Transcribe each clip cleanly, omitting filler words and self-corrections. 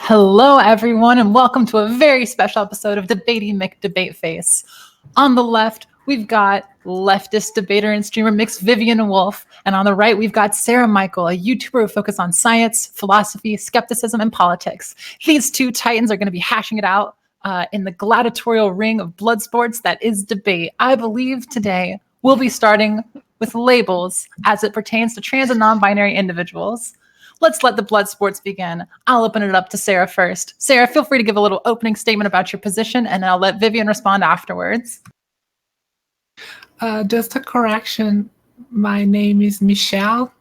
Hello, everyone, and welcome to a very special episode of Debating Debate Face. On the left, we've got leftist debater and streamer MxVivian and Wulf, and on the right, we've got Sarah Michel, a YouTuber who focuses on science, philosophy, skepticism, and politics. These two titans are going to be hashing it out in the gladiatorial ring of blood sports that is debate. I believe today we'll be starting with labels as it pertains to trans and non-binary individuals. Let's let the blood sports begin. I'll open it up to Sarah first. Sarah, feel free to give a little opening statement about your position, and I'll let Vivian respond afterwards. Just a correction. My name is Michel.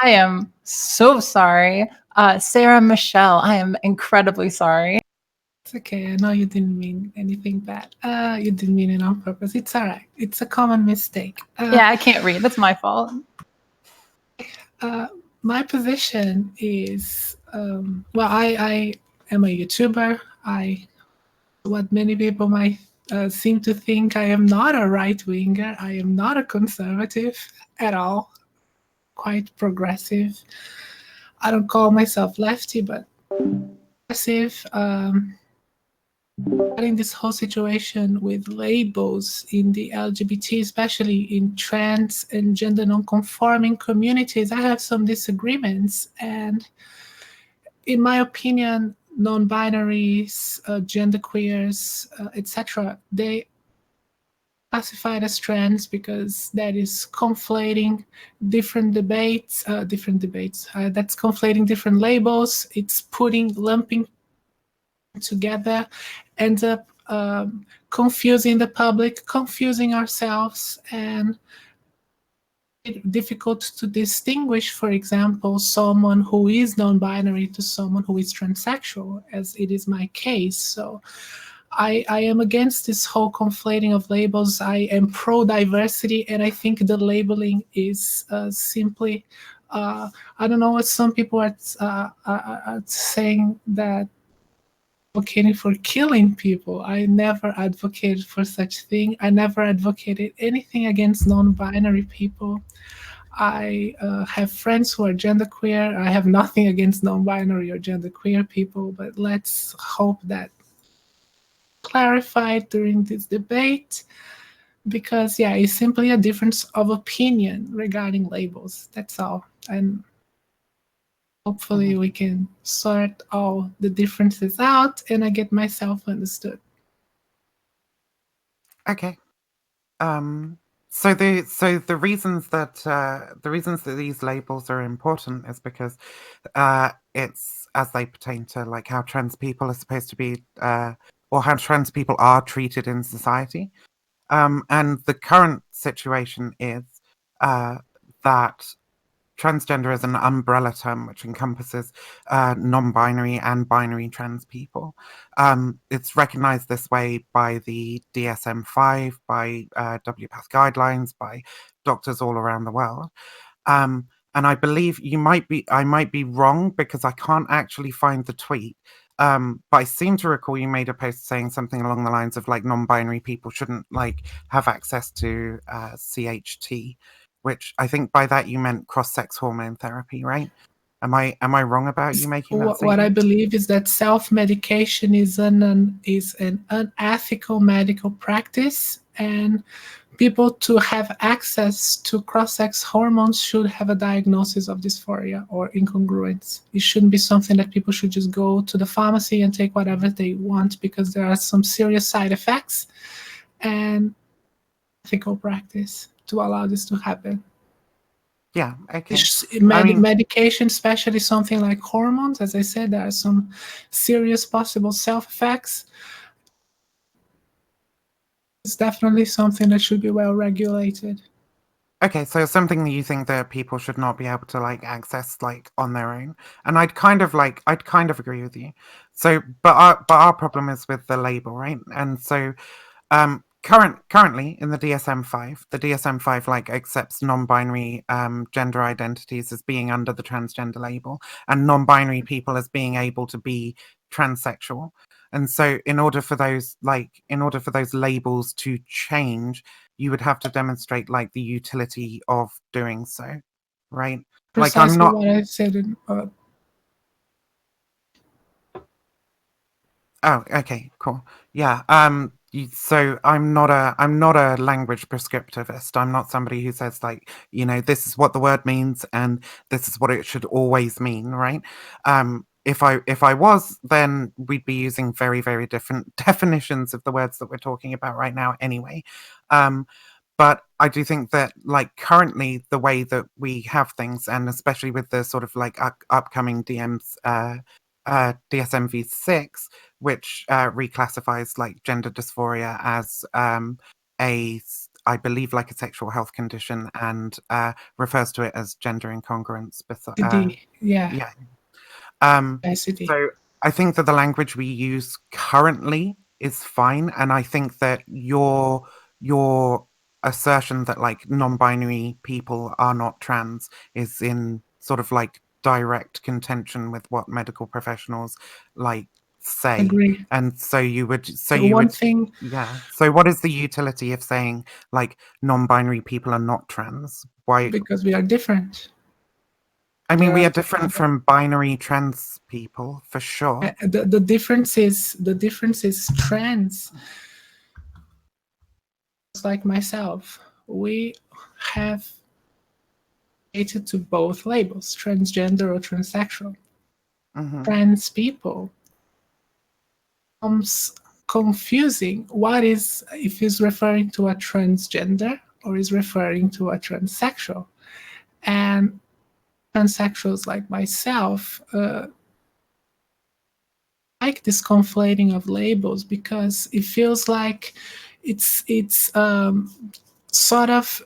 I am so sorry. Sarah Michel, I am incredibly sorry. It's okay. I know you didn't mean anything bad. You didn't mean it on purpose. It's all right. It's a common mistake. Yeah, I can't read. That's my fault. My position is, I am a YouTuber. What many people might seem to think, I am not a right-winger. I am not a conservative at all. Quite progressive. I don't call myself lefty, but progressive. In this whole situation with labels in the LGBT, especially in trans and gender non-conforming communities, I have some disagreements. And in my opinion, non-binaries, genderqueers, etc., they classified as trans because that is conflating different debates. That's conflating different labels. It's lumping together, ends up confusing the public, confusing ourselves, and it's difficult to distinguish, for example, someone who is non-binary to someone who is transsexual, as it is my case. So I am against this whole conflating of labels. I am pro-diversity, and I think the labeling is simply, I don't know what some people are saying, that advocating for killing people. I never advocated for such thing. I never advocated anything against non-binary people. I have friends who are genderqueer. I have nothing against non-binary or genderqueer people, but let's hope that clarified during this debate, because yeah, it's simply a difference of opinion regarding labels. That's all. And hopefully we can sort all the differences out and I get myself understood. Okay. So the reasons that these labels are important is because it's as they pertain to like how trans people are supposed to be, or how trans people are treated in society. And the current situation is that transgender is an umbrella term which encompasses non-binary and binary trans people. It's recognized this way by the DSM-5, by WPATH guidelines, by doctors all around the world. And I believe I might be wrong because I can't actually find the tweet. But I seem to recall you made a post saying something along the lines of like non-binary people shouldn't like have access to CHT, which I think by that you meant cross-sex hormone therapy, right? Am I wrong about you making that statement? What I believe is that self-medication is an unethical medical practice, and people to have access to cross-sex hormones should have a diagnosis of dysphoria or incongruence. It shouldn't be something that people should just go to the pharmacy and take whatever they want, because there are some serious side effects, and ethical practice to allow this to happen. Yeah, okay. Medication, especially something like hormones, as I said, there are some serious possible self-effects. It's definitely something that should be well regulated. Okay, so it's something that you think that people should not be able to like access like on their own, and I'd kind of agree with you. So, but our problem is with the label, right? And so, currently in the DSM 5 like accepts non-binary gender identities as being under the transgender label, and non-binary people as being able to be transsexual. And so in order for those labels to change, you would have to demonstrate like the utility of doing so, right? Like I'm Precisely not what I said in Oh, okay, cool. Yeah. So I'm not a language prescriptivist. I'm not somebody who says like, this is what the word means and this is what it should always mean, right? If I was, then we'd be using very, very different definitions of the words that we're talking about right now anyway. But I do think that, like, currently the way that we have things, and especially with the sort of like upcoming DSMV6, which reclassifies like gender dysphoria as I believe, like a sexual health condition, and refers to it as gender incongruence. CD. Yeah, Yeah. Um, ICD. so I think that the language we use currently is fine, and I think that your assertion that like non-binary people are not trans is in sort of like direct contention with what medical professionals like say. Agree. And so The one thing, yeah. So what is the utility of saying like non-binary people are not trans? Why? because we are different. I mean, There we are are different from binary trans people for sure. the difference is trans. Just like myself, we have related to both labels, transgender or transsexual. Hmm. Trans people becomes confusing. What is, if he's referring to a transgender or is referring to a transsexual? And transsexuals like myself like this conflating of labels because it feels like it's sort of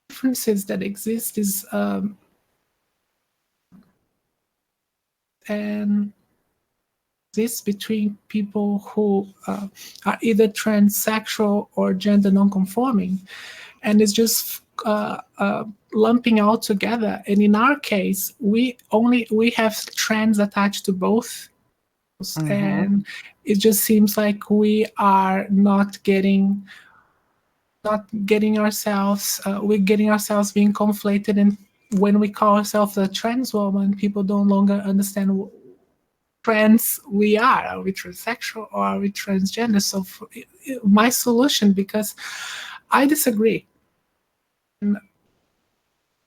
differences that exist is and exists between people who are either transsexual or gender nonconforming, and it's just lumping all together. And in our case, we have trans attached to both, and it just seems like we are not getting ourselves we're getting ourselves being conflated, and when we call ourselves a trans woman, people no longer understand trans we are we transsexual or are we transgender? So my solution, because I disagree,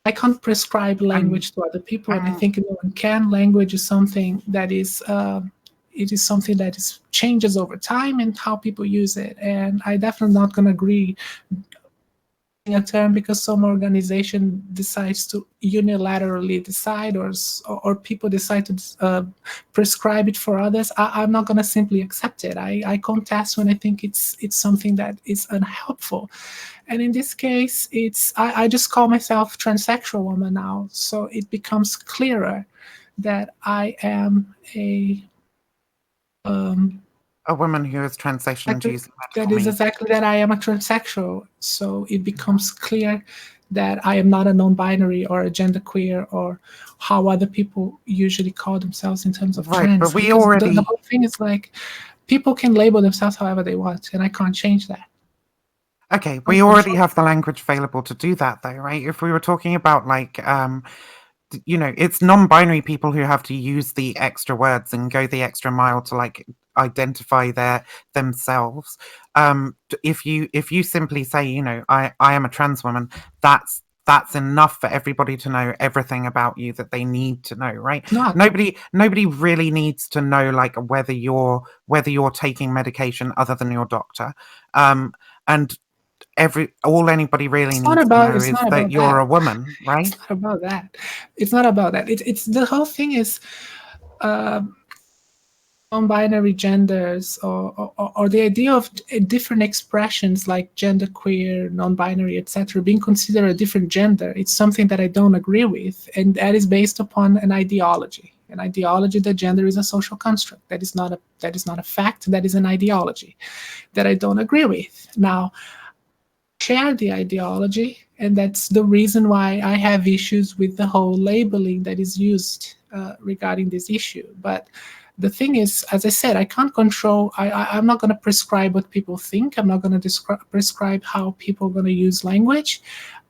I can't prescribe language to other people, and I think no one can. Language is something that is it is something that is changes over time and how people use it, and I definitely not going to agree a term because some organization decides to unilaterally decide, or people decide to prescribe it for others. I'm not going to simply accept it. I contest when I think it's something that is unhelpful. And in this case, I just call myself transsexual woman now, so it becomes clearer that I am a woman who is transitioned using that medical is means. exactly that I am a transsexual. So it becomes clear that I am not a non-binary or a genderqueer or how other people usually call themselves in terms of Right, trans. but we Because already the whole thing is like people can label themselves however they want, and I can't change that. Okay, we already have the language available to do that though, right? If we were talking about like it's non-binary people who have to use the extra words and go the extra mile to like identify themselves. If you simply say, I am a trans woman, that's enough for everybody to know everything about you that they need to know, right? Not. Nobody really needs to know like whether you're taking medication other than your doctor. And all anybody really needs to know is that you're a woman, right? It's not about that. It's not about that. It's the whole thing is non-binary genders or the idea of different expressions like genderqueer, non-binary, etc., being considered a different gender, it's something that I don't agree with, and that is based upon an ideology. An ideology that gender is a social construct. That is not a fact. That is an ideology that I don't agree with. Now, share the ideology, and that's the reason why I have issues with the whole labeling that is used regarding this issue. But the thing is, as I said, I can't control. I'm not going to prescribe what people think. I'm not going to prescribe how people are going to use language.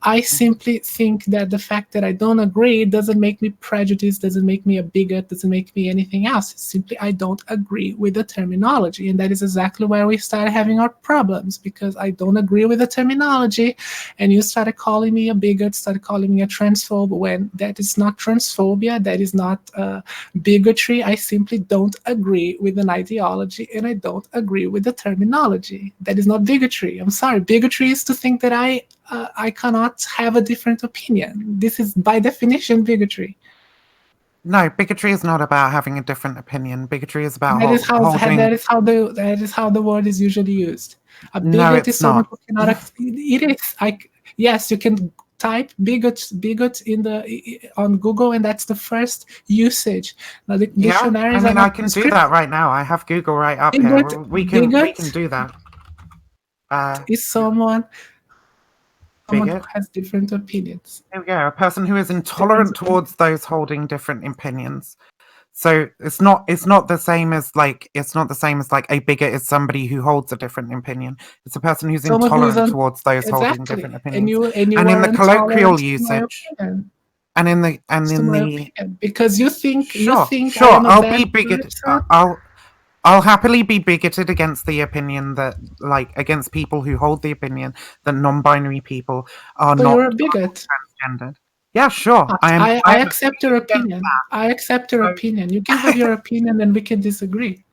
I simply think that the fact that I don't agree doesn't make me prejudiced, doesn't make me a bigot, doesn't make me anything else. It's simply I don't agree with the terminology. And that is exactly where we started having our problems, because I don't agree with the terminology. And you started calling me a bigot, started calling me a transphobe, when that is not transphobia, that is not bigotry. I simply don't agree with an ideology, and I don't agree with the terminology. That is not bigotry. I'm sorry. Bigotry is to think that I cannot have a different opinion. This is by definition bigotry. No, bigotry is not about having a different opinion. Bigotry is about holding. That is how the word is usually used. A bigot No, is it's someone not. who cannot. It is. Yes, you can type bigot on Google, and that's the first usage. Now the dictionaries I are not I can do that right now. I have Google right up here. We can do that. Is someone who bigot has different opinions. There we go. A person who is intolerant towards those holding different opinions. So it's not the same as like a bigot is somebody who holds a different opinion. It's a person who's intolerant towards those holding different opinions. And in the colloquial usage, because you think I'll be bigoted. I'll happily be bigoted against the opinion that, like, against people who hold the opinion that non-binary people are not you're a bigot. Transgendered. Yeah, sure. I accept your opinion. I accept your opinion. You can have your opinion, and we can disagree.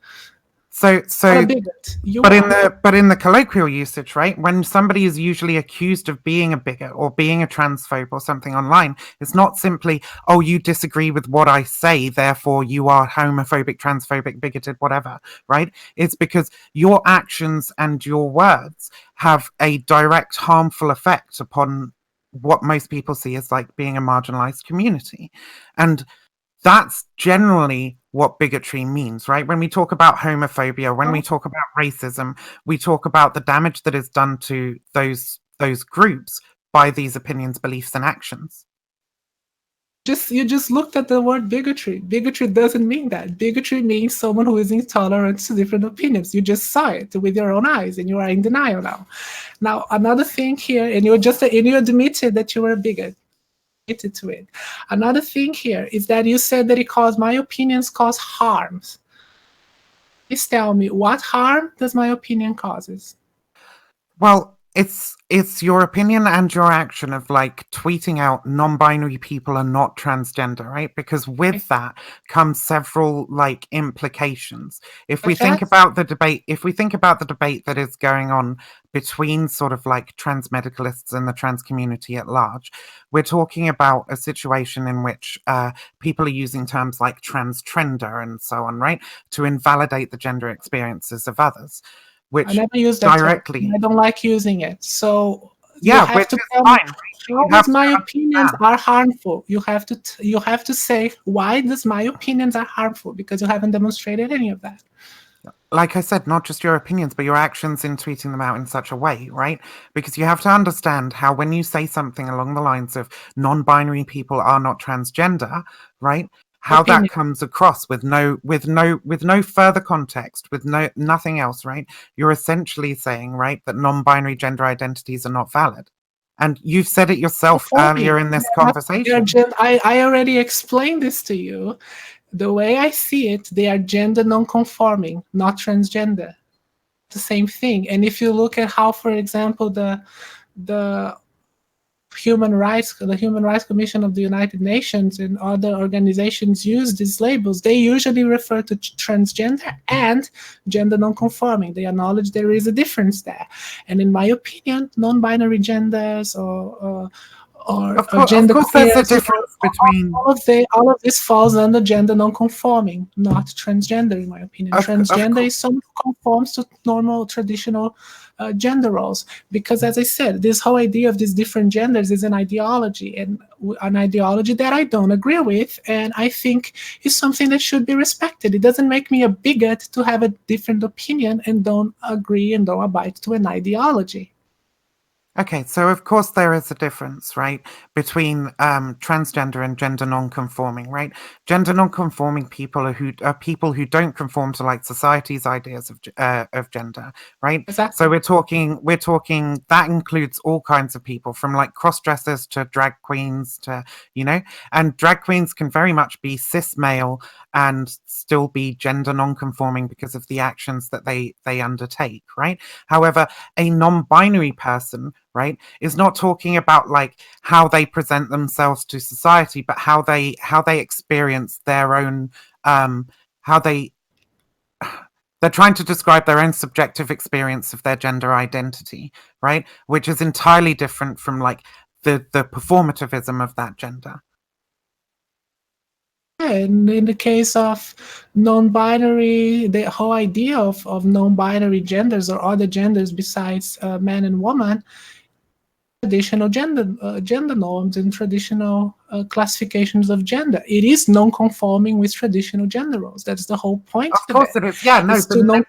So, a bigot. But in the colloquial usage, right, when somebody is usually accused of being a bigot or being a transphobe or something online, it's not simply, oh, you disagree with what I say, therefore you are homophobic, transphobic, bigoted, whatever, right? It's because your actions and your words have a direct harmful effect upon what most people see as like being a marginalized community. And that's generally what bigotry means, right? When we talk about homophobia, when we talk about racism, we talk about the damage that is done to those groups by these opinions, beliefs, and actions. You just looked at the word bigotry. Bigotry doesn't mean that. Bigotry means someone who is intolerant to different opinions. You just saw it with your own eyes, and you are in denial now. Now, another thing here, and you admitted that you were a bigot. To it. Another thing here is that you said that my opinions cause harms. Please tell me, what harm does my opinion causes? Well, it's your opinion and your action of like tweeting out non-binary people are not transgender, right? Because with that comes several like implications. If we think about the debate that is going on between sort of like trans medicalists and the trans community at large, we're talking about a situation in which people are using terms like transgender and so on, right, to invalidate the gender experiences of others. Which I never use that directly. Term. I don't like using it. So you have to tell me how my opinions are harmful. You have to say, why does my opinions are harmful? Because you haven't demonstrated any of that. Like I said, not just your opinions, but your actions in tweeting them out in such a way, right? Because you have to understand how when you say something along the lines of non-binary people are not transgender, right? How that comes across with no further context, with nothing else, right? You're essentially saying, right, that non-binary gender identities are not valid. And you've said it yourself earlier in this conversation. I already explained this to you. The way I see it, they are gender non-conforming, not transgender. The same thing. And if you look at how, for example, the Human Rights Commission of the United Nations and other organizations use these labels, they usually refer to transgender and gender non-conforming. They acknowledge there is a difference there. And in my opinion, non-binary genders or or Of gender course, there's a queers. difference between. All of this falls under gender non-conforming, not transgender, in my opinion. Of Transgender course. is someone who conforms to normal, traditional gender roles. Because, as I said, this whole idea of these different genders is an ideology, and an ideology that I don't agree with, and I think is something that should be respected. It doesn't make me a bigot to have a different opinion and don't agree and don't abide to an ideology. Okay, so of course there is a difference, right, between transgender and gender non-conforming, right? Gender non-conforming people are people who don't conform to like society's ideas of gender, right? Exactly. So we're talking that includes all kinds of people, from like cross-dressers to drag queens to, you know, and drag queens can very much be cis male and still be gender non-conforming because of the actions that they undertake, right? However, a non-binary person, right, is not talking about like how they present themselves to society, but how they experience their own how they're trying to describe their own subjective experience of their gender identity, right, which is entirely different from like the performativism of that gender. And in the case of non-binary, the whole idea of non-binary genders or other genders besides man and woman, traditional gender norms and traditional classifications of gender. It is non-conforming with traditional gender roles. That's the whole point Of of course it. it is. Yeah, no, Is to non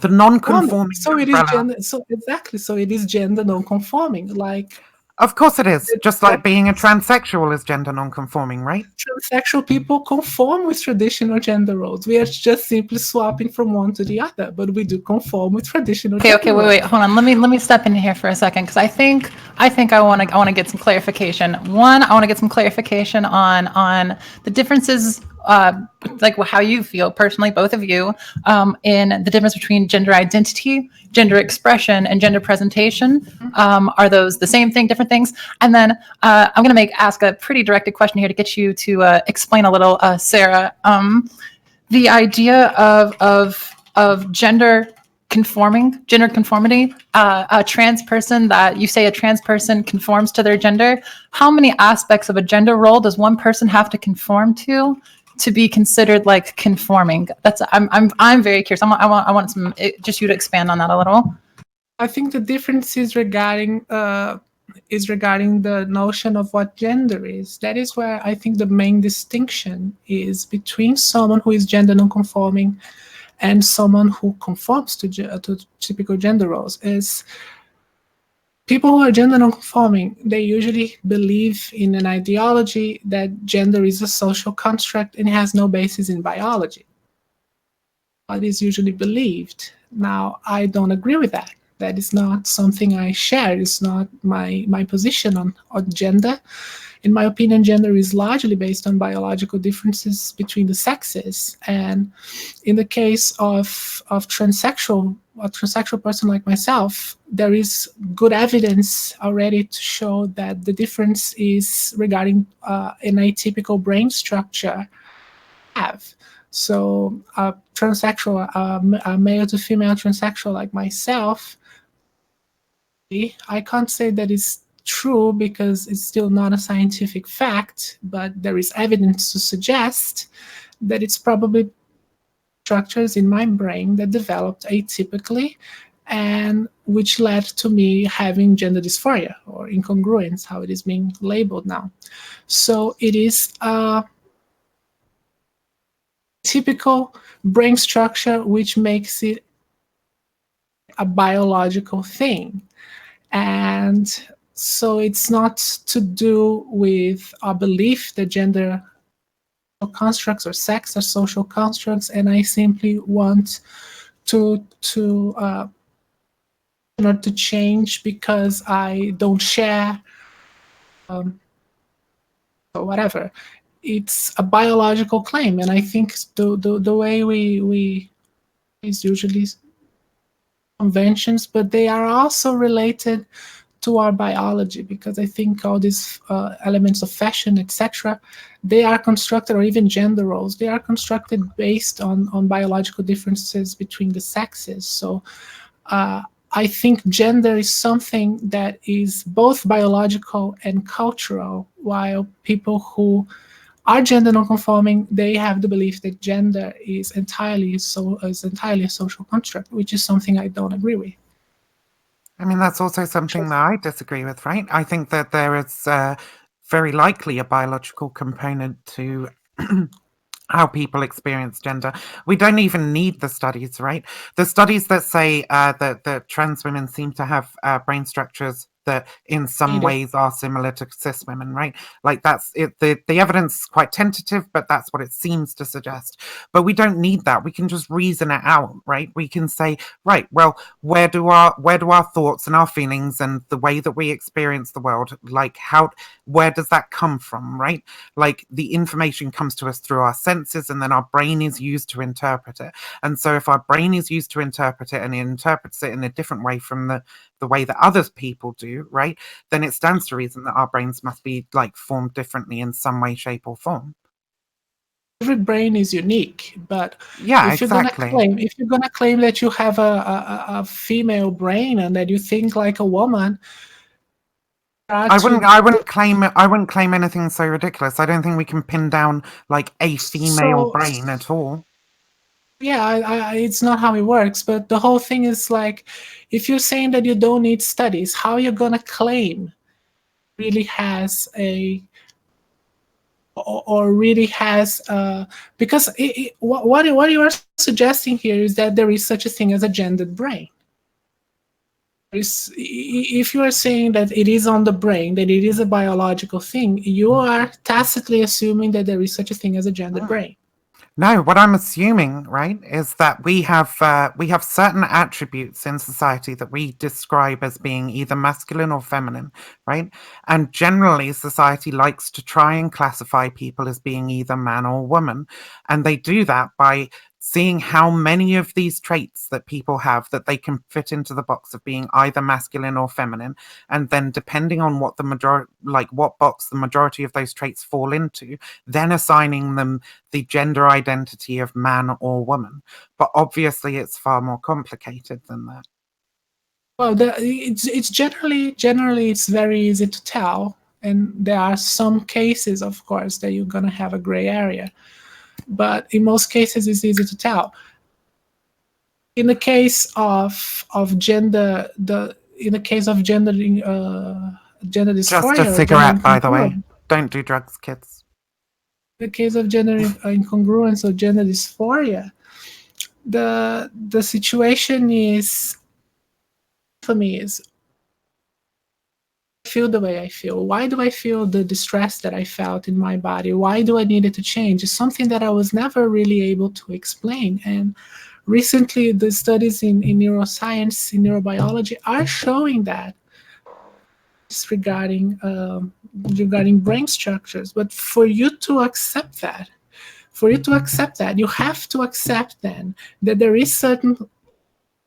the non-conforming So it is umbrella. gender. So exactly. So it is gender non-conforming. Like, Of course it is. Just like that being a transsexual is gender non-conforming, right? transsexual people conform with traditional gender roles. We are just simply swapping from one to the other, but we do conform with traditional Okay, gender okay, roles. wait, hold on. Let me step in here for a second because I want to get some clarification. One, I want to get some clarification on the differences, like how you feel personally, both of you, in the difference between gender identity, gender expression, and gender presentation. Are those the same thing, different things? And then I'm going to ask a pretty directed question here to get you to explain a little, Sarah. The idea of gender conformity, a trans person, that you say a trans person conforms to their gender. How many aspects of a gender role does one person have to conform to be considered like conforming? I'm very curious. I want some, just you to expand on that a little. I think the difference is regarding the notion of what gender is. That is where I think the main distinction is between someone who is gender non-conforming and someone who conforms to typical gender roles. Is people who are gender non-conforming, they usually believe in an ideology that gender is a social construct and has no basis in biology. What is usually believed. Now, I don't agree with that. That is not something I share. It's not my position on gender. In my opinion, gender is largely based on biological differences between the sexes. And in the case of a transsexual person like myself, there is good evidence already to show that the difference is regarding an atypical brain structure have. So a transsexual, a male to female transsexual like myself, I can't say that it's true because it's still not a scientific fact, but there is evidence to suggest that it's probably structures in my brain that developed atypically and which led to me having gender dysphoria or incongruence, how it is being labeled now. So it is a typical brain structure which makes it a biological thing. And so it's not to do with a belief that gender constructs or sex are social constructs, and I simply want to not to change because I don't share or whatever. It's a biological claim, and I think the way we is usually conventions, but they are also related to our biology, because I think all these elements of fashion, etc., they are constructed, or even gender roles, they are constructed based on biological differences between the sexes. So I think gender is something that is both biological and cultural, while people who are gender nonconforming, they have the belief that gender is entirely a social construct, which is something I don't agree with. I mean, that's also something that I disagree with, right? I think that there is very likely a biological component to how people experience gender. We don't even need the studies, right? The studies that say that trans women seem to have brain structures that in some ways are similar to cis women, right? Like that's it. The evidence is quite tentative, but that's what it seems to suggest. But we don't need that. We can just reason it out, right? We can say, right, well, where do our thoughts and our feelings and the way that we experience the world, like where does that come from, right? Like the information comes to us through our senses, and then our brain is used to interpret it. And so if our brain is used to interpret it and it interprets it in a different way from the way that other people do, right, then it stands to reason that our brains must be like formed differently in some way, shape, or form. Every brain is unique, but Yeah, if you're exactly. gonna claim that you have a female brain and that you think like a woman, I wouldn't claim anything so ridiculous. I don't think we can pin down like a female so brain at all. yeah, it's not how it works. But the whole thing is like, if you're saying that you don't need studies, how are you gonna claim really has a or really has because what you are suggesting here is that there is such a thing as a gendered brain. If you are saying that it is on the brain, that it is a biological thing, you are tacitly assuming that there is such a thing as a gendered brain. No, what I'm assuming, right, is that we have certain attributes in society that we describe as being either masculine or feminine, right? And generally, society likes to try and classify people as being either man or woman, and they do that by seeing how many of these traits that people have that they can fit into the box of being either masculine or feminine, and then depending on what what box the majority of those traits fall into, then assigning them the gender identity of man or woman. But obviously it's far more complicated than that. Well, it's generally it's very easy to tell, and there are some cases, of course, that you're gonna have a gray area, but in most cases it's easy to tell. In the case of gender, in the case of gender gender dysphoria, Just a or gender cigarette, by the way. incongruence, Don't do drugs, kids. in the case of gender incongruence or gender dysphoria, the situation is, for me, is feel the way I feel. Why do I feel the distress that I felt in my body? Why do I need it to change? It's something that I was never really able to explain. And recently, the studies in neuroscience, in neurobiology, are showing that regarding brain structures. But for you to accept that, you have to accept then that there is certain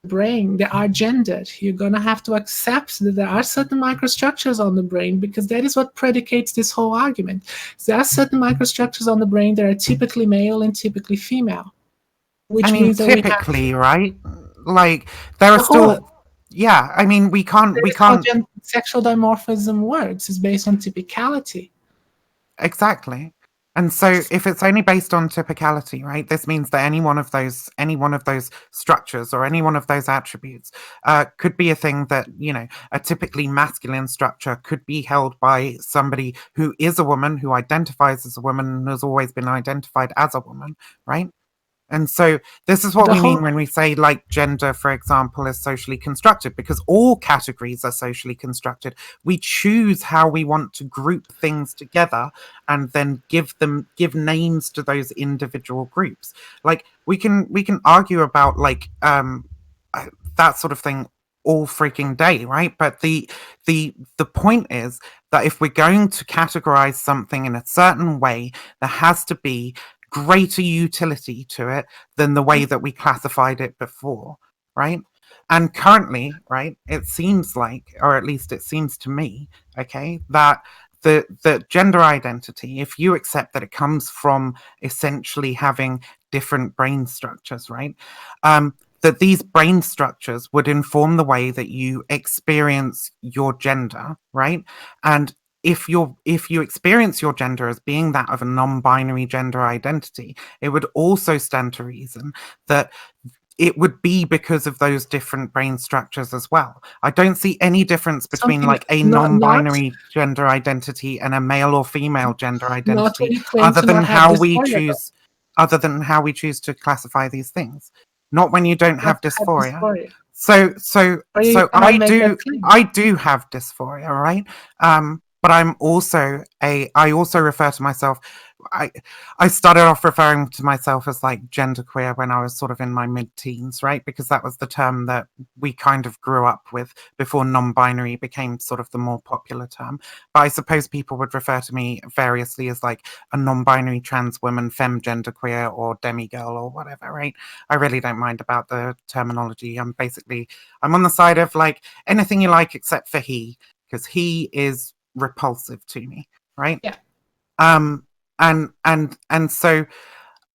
brain that are gendered. You're gonna have to accept that there are certain microstructures on the brain, because that is what predicates this whole argument. There are certain microstructures on the brain that are typically male and typically female, which means that typically, right? Like there are still, yeah. I mean, we can't. Sexual dimorphism works. It's based on typicality. Exactly. And so if it's only based on typicality, right, this means that any one of those structures or any one of those attributes could be a thing that, a typically masculine structure could be held by somebody who is a woman, who identifies as a woman, and has always been identified as a woman, right? And so this is what we mean when we say, like, gender, for example, is socially constructed, because all categories are socially constructed. We choose how we want to group things together and then give names to those individual groups. Like we can argue about that sort of thing all freaking day, right? But the point is that if we're going to categorize something in a certain way, there has to be greater utility to it than the way that we classified it before, right? And currently, right, it seems like, or at least it seems to me, okay, that the gender identity, if you accept that it comes from essentially having different brain structures, right, that these brain structures would inform the way that you experience your gender, right? And if you experience your gender as being that of a non-binary gender identity, it would also stand to reason that it would be because of those different brain structures as well. I don't see any difference between Something like a not non-binary gender identity and a male or female gender when identity, you claim other to than not have how we dysphoria, though. choose, other than how we choose to classify these things. Not when you don't Not have to have dysphoria. dysphoria. So Or you cannot make that claim. I do have dysphoria, right? But I also refer to myself. I started off referring to myself as like genderqueer when I was sort of in my mid-teens, right? Because that was the term that we kind of grew up with before non-binary became sort of the more popular term. But I suppose people would refer to me variously as like a non-binary trans woman, femme genderqueer, or demigirl or whatever, right? I really don't mind about the terminology. I'm on the side of like anything you like except for he, because he is repulsive to me, right? Yeah. And so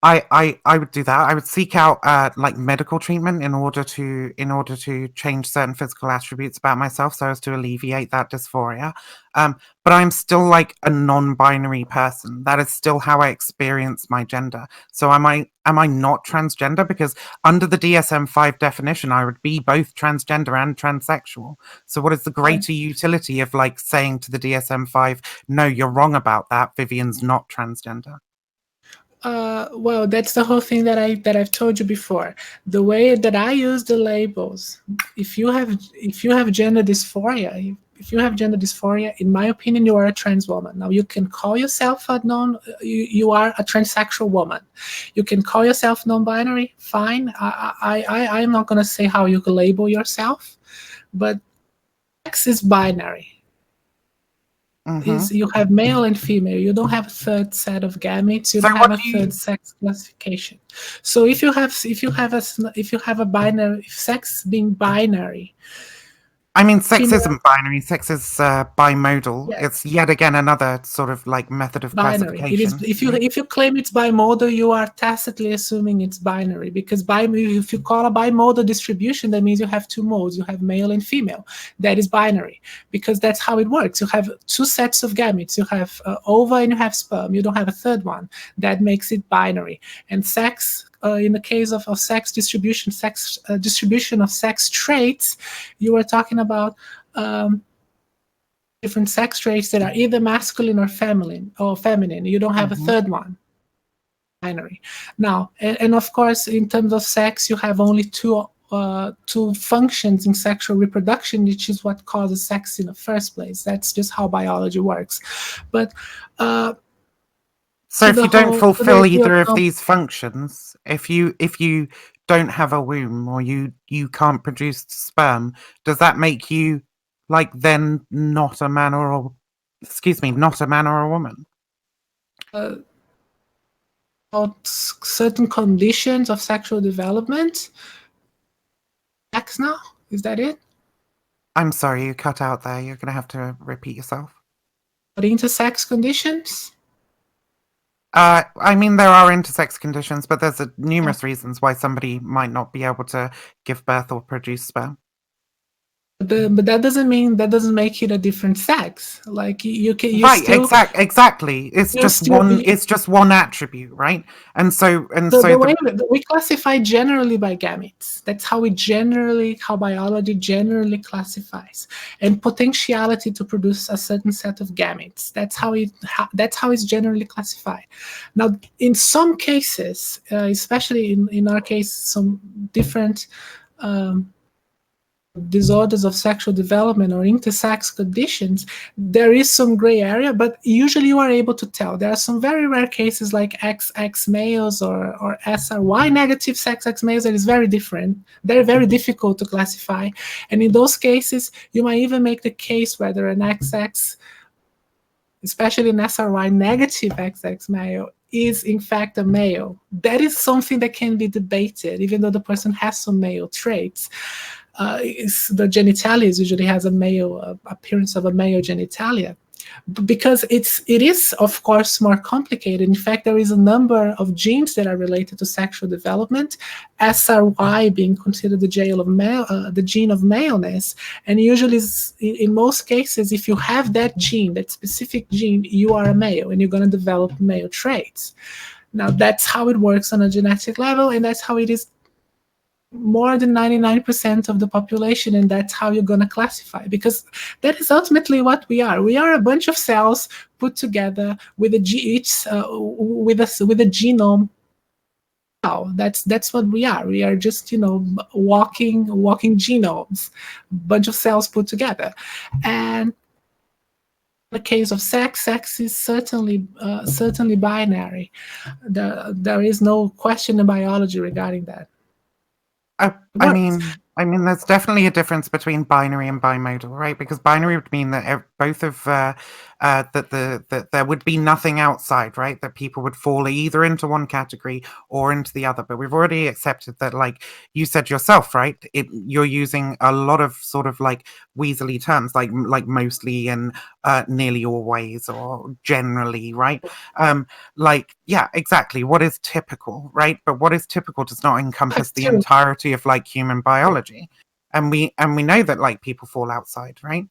I would do that. I would seek out like medical treatment in order to change certain physical attributes about myself so as to alleviate that dysphoria. But I'm still like a non-binary person. That is still how I experience my gender. So am I not transgender? Because under the DSM-5 definition, I would be both transgender and transsexual. So what is the greater utility of like saying to the DSM-5, no, you're wrong about that. Vivian's not transgender. Well, that's the whole thing that I've told you before. The way that I use the labels, if you have gender dysphoria, in my opinion, you are a trans woman. Now, you can call yourself you are a transsexual woman. You can call yourself non-binary. Fine. I'm not gonna say how you can label yourself, but sex is binary. You have male and female. You don't have a third set of gametes. You don't have a third sex classification. So if you have a binary, if sex being binary, I mean, sex isn't binary. Sex is bimodal. Yeah. It's yet again another sort of like method of binary. It is. classification. If you claim it's bimodal, you are tacitly assuming it's binary, because if you call a bimodal distribution, that means you have two modes. You have male and female. That is binary, because that's how it works. You have two sets of gametes. You have ova and you have sperm. You don't have a third one. That makes it binary. And sex, in the case of sex distribution, distribution of sex traits, you are talking about different sex traits that are either masculine or feminine. You don't have a third one. Binary. Now, and of course, in terms of sex, you have only two functions in sexual reproduction, which is what causes sex in the first place. That's just how biology works. But so if you don't fulfill either of these functions, if you don't have a womb or you can't produce sperm, does that make you like then not a man or a woman? About certain conditions of sexual development. Sex now? Is that it? I'm sorry, you cut out there. You're going to have to repeat yourself. But intersex conditions? I mean, there are intersex conditions, but there's numerous reasons why somebody might not be able to give birth or produce sperm. But that doesn't make it a different sex. Like you exactly. It's just one attribute, right? And so we classify generally by gametes. That's how biology generally classifies, and potentiality to produce a certain set of gametes. That's how it's generally classified. Now, in some cases, especially in our case, some different disorders of sexual development or intersex conditions, there is some gray area, but usually you are able to tell. There are some very rare cases like XX males or SRY negative sex X males that is very different. They're very difficult to classify. And in those cases, you might even make the case whether an XX, especially an SRY negative XX male, is in fact a male. That is something that can be debated, even though the person has some male traits. The genitalia usually has a male appearance of a male genitalia. because it is of course more complicated. In fact, there is a number of genes that are related to sexual development, SRY being considered the gene of maleness, and usually in most cases, if you have that gene, that specific gene, you are a male and you're going to develop male traits. Now that's how it works on a genetic level, and that's how it is more than 99% of the population, and that's how you're going to classify, because that is ultimately what we are. We are a bunch of cells put together with a genome. That's what we are. We are just walking genomes, a bunch of cells put together. And in the case of sex is certainly binary. There is no question in biology regarding that. I mean, there's definitely a difference between binary and bimodal, right? Because binary would mean that both of that there would be nothing outside, right? That people would fall either into one category or into the other. But we've already accepted that, like you said yourself, right? You're using a lot of sort of like weaselly terms, like mostly and nearly always or generally, right? Like, yeah, exactly. What is typical, right? But what is typical does not encompass the entirety of like human biology, and we know that like people fall outside, right?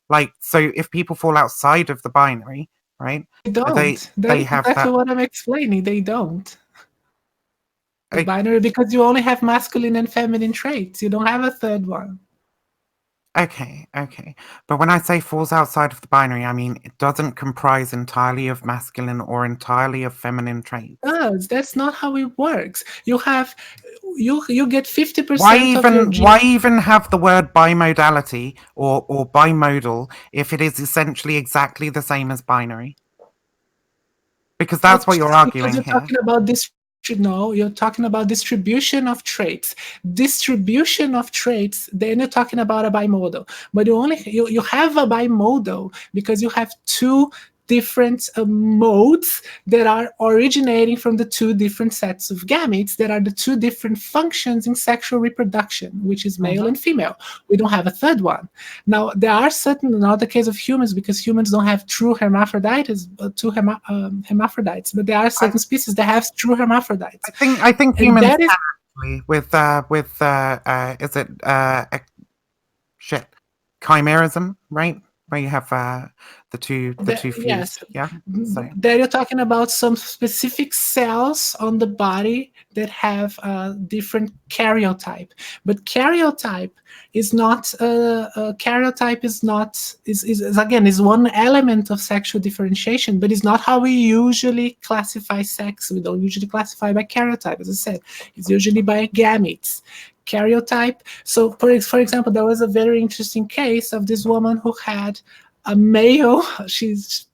Like, so if people fall outside of the binary, right? They don't. They have exactly what I'm explaining. They don't. The binary, because you only have masculine and feminine traits. You don't have a third one. Okay. But when I say falls outside of the binary, I mean it doesn't comprise entirely of masculine or entirely of feminine traits. That's not how it works. You get 50% of your genes. Why even have the word bimodality or bimodal if it is essentially exactly the same as binary? Because that's what you're arguing here. Talking about this. No, you're talking about distribution of traits. Distribution of traits, then you're talking about a bimodal. But you have a bimodal because you have two different modes that are originating from the two different sets of gametes that are the two different functions in sexual reproduction, which is male and female. We don't have a third one. Now, there are certain, not the case of humans, because humans don't have true hermaphrodites, hermaphrodites, but there are certain species that have true hermaphrodites. I think humans can actually with is it chimerism, right? Where you have the two fused. Yes. Yeah. So. There you're talking about some specific cells on the body that have a different karyotype. But karyotype is not is one element of sexual differentiation, but it's not how we usually classify sex. We don't usually classify by karyotype, as I said. It's usually by gametes. Karyotype. So, for example, there was a very interesting case of this woman who had a male, she's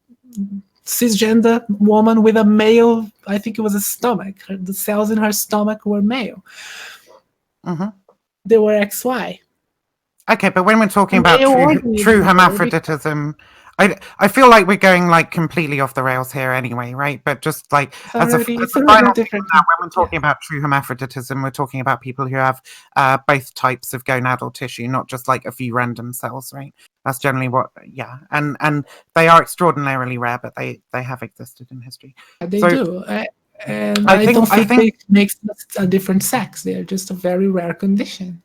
cisgender woman with a male, I think it was a stomach. The cells in her stomach were male. They were XY. Okay, but when we're talking about true hermaphroditism, I feel like we're going like completely off the rails here anyway, right? But just like as a final thing, when we're talking about true hermaphroditism, we're talking about people who have both types of gonadal tissue, not just like a few random cells, right? That's generally what, and they are extraordinarily rare, but they have existed in history. They do, and I don't think it makes a different sex. They're just a very rare condition.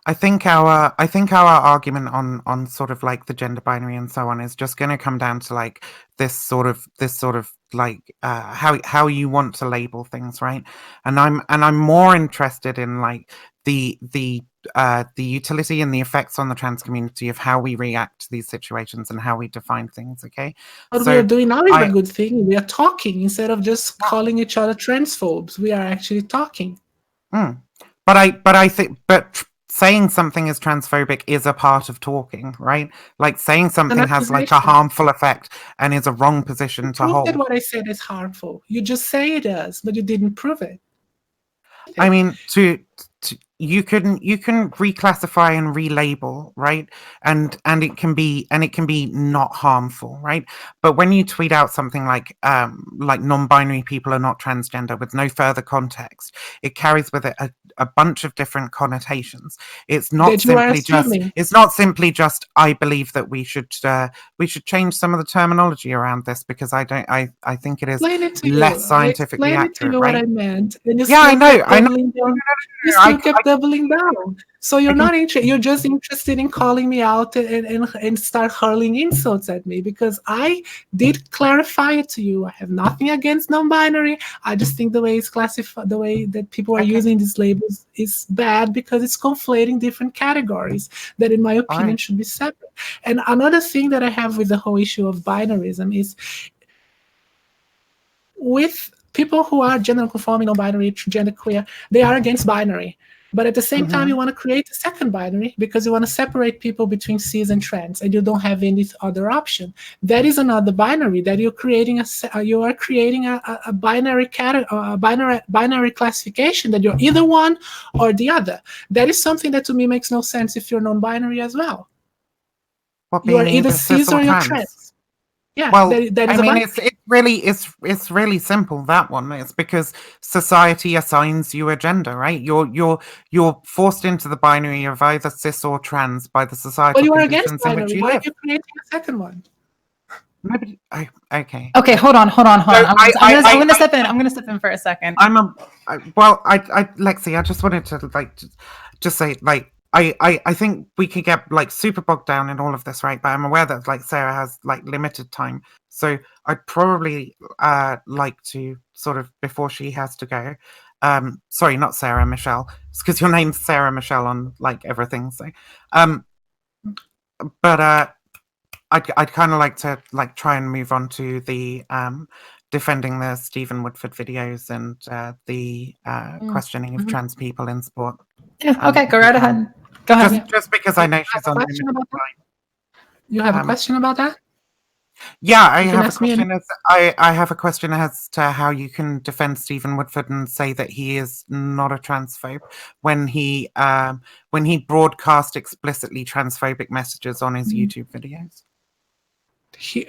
I think our argument on sort of like the gender binary and so on is just going to come down to like this sort of like how you want to label things, right? And I'm more interested in like the utility and the effects on the trans community of how we react to these situations and how we define things. Okay, what we are doing now is a good thing. We are talking instead of just calling each other transphobes. We are actually talking. But I think saying something is transphobic is a part of talking, right? Like saying something has like a harmful effect and is a wrong position to hold. That what I said is harmful. You just say it does, but you didn't prove it. I mean, you can reclassify and relabel, right? And it can be not harmful, right? But when you tweet out something like non-binary people are not transgender with no further context, it carries with it a bunch of different connotations. It's not simply just I believe that we should change some of the terminology around this, because I think it is less scientifically accurate, right? What I meant. And you I know. You still kept doubling down. So you're not interested. You're just interested in calling me out and start hurling insults at me, because I did clarify it to you. I have nothing against non-binary. I just think the way it's classified, the way that people are using these labels is bad, because it's conflating different categories that, in my opinion, should be separate. And another thing that I have with the whole issue of binarism is, with people who are gender conforming, non-binary, gender queer, they are against binary. But at the same time, you want to create a second binary because you want to separate people between cis and trans, and you don't have any other option. That is another binary that you're creating. You are creating a binary binary classification that you're either one or the other. That is something that to me makes no sense if you're non-binary as well. You are either cis or you're trans. Yeah, well, that is it's really simple, that one. It's because society assigns you a gender, right? You're forced into the binary of either cis or trans by the societal conditions in which you live. Why are you creating a second one? Nobody. Okay. Okay, hold on. I'm going to step in. I'm going to step in for a second. Lexi, I just wanted to just say, I think we could get super bogged down in all of this, right? But I'm aware that Sarah has limited time, so I'd probably like to sort of, before she has to go. Sorry, not Sarah, Michelle. It's because your name's Sarah Michelle on everything. So, but I'd kind of like to try and move on to the defending the Stephen Woodford videos and the questioning of trans people in sport. Yeah. Okay. Go right ahead. Go ahead. Just because I know she's on limited time. You have a question about that? Yeah, I have a question. I have a question as to how you can defend Stephen Woodford and say that he is not a transphobe when he broadcast explicitly transphobic messages on his YouTube videos.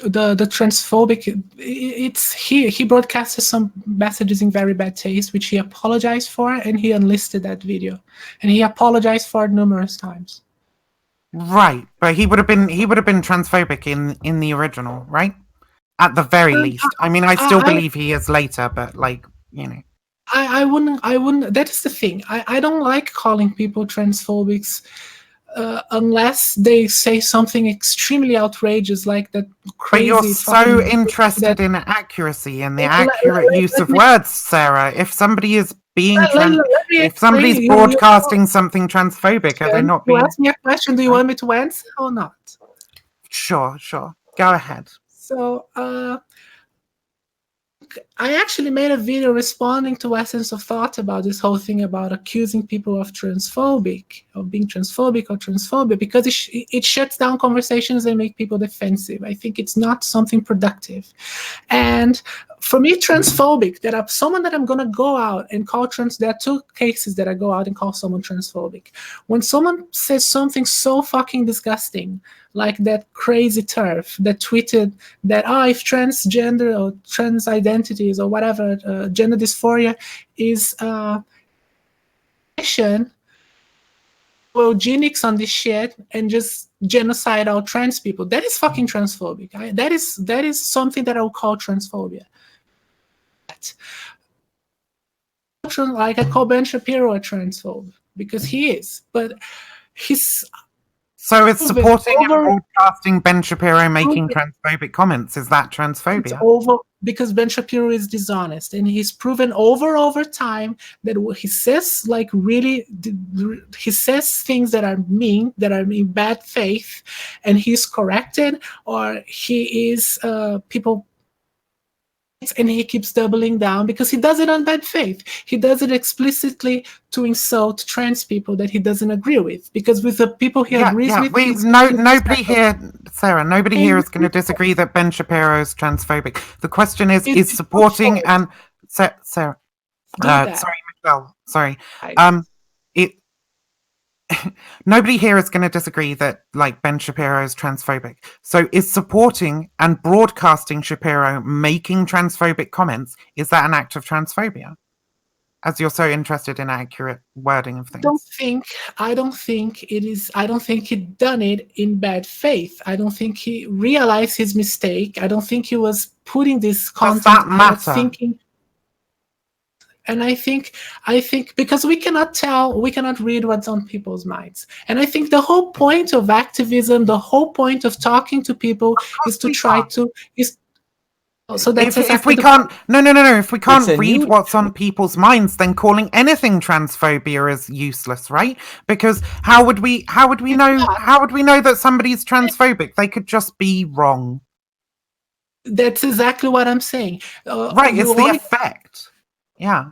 The transphobic, he broadcasted some messages in very bad taste, which he apologized for, and he unlisted that video, and he apologized for it numerous times. Right, but he would have been transphobic in the original, right? At the very least. I mean, I still believe he is later, but I wouldn't. That is the thing. I don't like calling people transphobics. Unless they say something extremely outrageous like that crazy. But you're so interested in accuracy and the accurate use of words, Sarah. If somebody is being if somebody's broadcasting something transphobic, are they not being? You ask me a question. Do you want me to answer or not? Sure. Go ahead. So, I actually made a video responding to Essence of Thought about this whole thing about accusing people of being transphobic or transphobia, because it shuts down conversations and make people defensive. I think it's not something productive. And for me, transphobic, someone that I'm going to go out and call there are two cases that I go out and call someone transphobic. When someone says something so fucking disgusting, like that crazy TERF that tweeted that if transgender or trans identities or whatever, gender dysphoria is eugenics on this shit and just genocide all trans people. That is fucking transphobic. That is something that I would call transphobia. Like I call Ben Shapiro a transphobe because he is, but he's. So it's supporting and broadcasting Ben Shapiro making transphobic comments. Is that transphobia? Because Ben Shapiro is dishonest, and he's proven over time that what he says, he says things that are mean, that are in bad faith, and he's corrected, or he is people. And he keeps doubling down because he does it on bad faith. He does it explicitly to insult trans people that he doesn't agree with. Because with the people he agrees with... Nobody here, Sarah, nobody here is going to disagree that Ben Shapiro is transphobic. The question is supporting and... Sarah, sorry, Michelle, sorry. nobody here is going to disagree that like Ben Shapiro is transphobic. So is supporting and broadcasting Shapiro making transphobic comments, is that an act of transphobia? As you're so interested in accurate wording of things. I don't think it is. I don't think he done it in bad faith. I don't think he realized his mistake. I don't think he was putting this content Does that out of matter? thinking. And I think because we cannot read what's on people's minds. And I think the whole point of activism, the whole point of talking to people is to try to so that's if we can't if we can't read what's on people's minds, then calling anything transphobia is useless, right? Because how would we know that somebody's transphobic? They could just be wrong. That's exactly what I'm saying. Right, it's the effect. Yeah.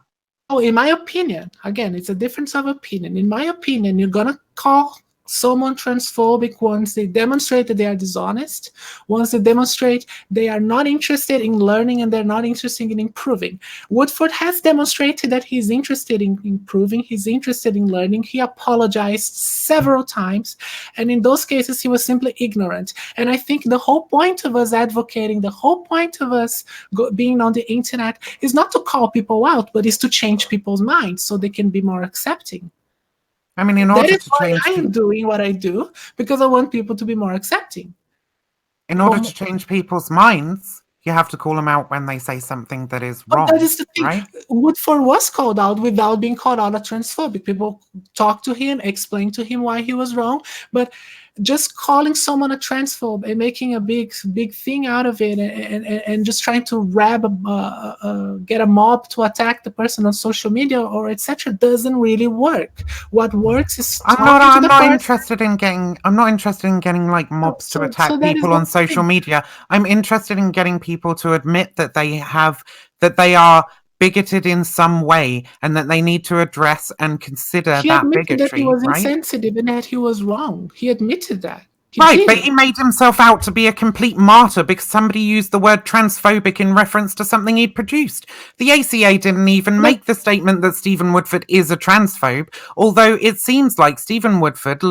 Oh, in my opinion, again, it's a difference of opinion. In my opinion, you're gonna call someone transphobic once they demonstrate that they are dishonest, once they demonstrate they are not interested in learning and they're not interested in improving. Woodford has demonstrated that he's interested in improving, he's interested in learning. He apologized several times, and in those cases he was simply ignorant. And I think the whole point of us advocating, the whole point of us being on the internet is not to call people out, but is to change people's minds so they can be more accepting. I mean, in order that is to why change, I am doing what I do, because I want people to be more accepting. In order to change people's minds, you have to call them out when they say something that is wrong. That is the thing. Right? Woodford was called out without being called out as transphobic. People talked to him, explained to him why he was wrong, but just calling someone a transphobe and making a big thing out of it, and just trying to get a mob to attack the person on social media or etc. doesn't really work. What works is I'm not interested in getting like mobs to attack people on social media. I'm interested in getting people to admit that they are bigoted in some way and that they need to address and consider he that admitted bigotry. That he was right? insensitive and that he was wrong. He admitted that. But he made himself out to be a complete martyr because somebody used the word transphobic in reference to something he'd produced. The ACA didn't even make the statement that Stephen Woodford is a transphobe, although it seems like Stephen Woodford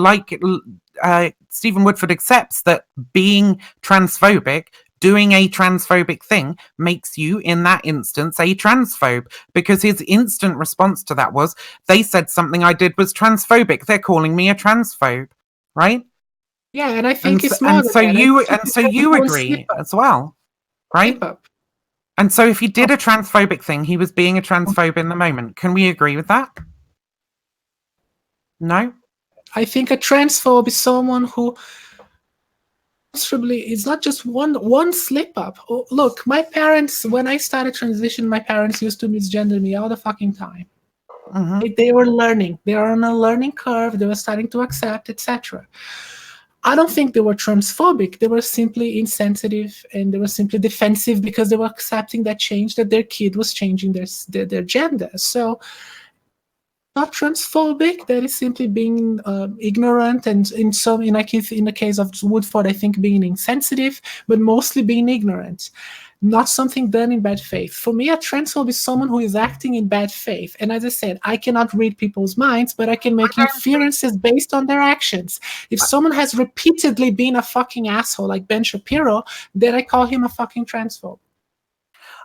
accepts that being transphobic, doing a transphobic thing, makes you, in that instance, a transphobe, because his instant response to that was, they said something I did was transphobic. They're calling me a transphobe, right? Yeah, and I think it's more and so you agree as well, right? And so if he did a transphobic thing, he was being a transphobe in the moment. Can we agree with that? No? I think a transphobe is someone who it's not just one slip up. Oh, look, my parents, when I started transition, my parents used to misgender me all the fucking time. Mm-hmm. They were learning. They are on a learning curve. They were starting to accept, etc. I don't think they were transphobic. They were simply insensitive and they were simply defensive because they were accepting that change, that their kid was changing their gender. So, not transphobic. That is simply being ignorant, and in the case of Woodford, I think being insensitive, but mostly being ignorant. Not something done in bad faith. For me, a transphobe is someone who is acting in bad faith. And as I said, I cannot read people's minds, but I can make inferences based on their actions. If someone has repeatedly been a fucking asshole like Ben Shapiro, then I call him a fucking transphobe.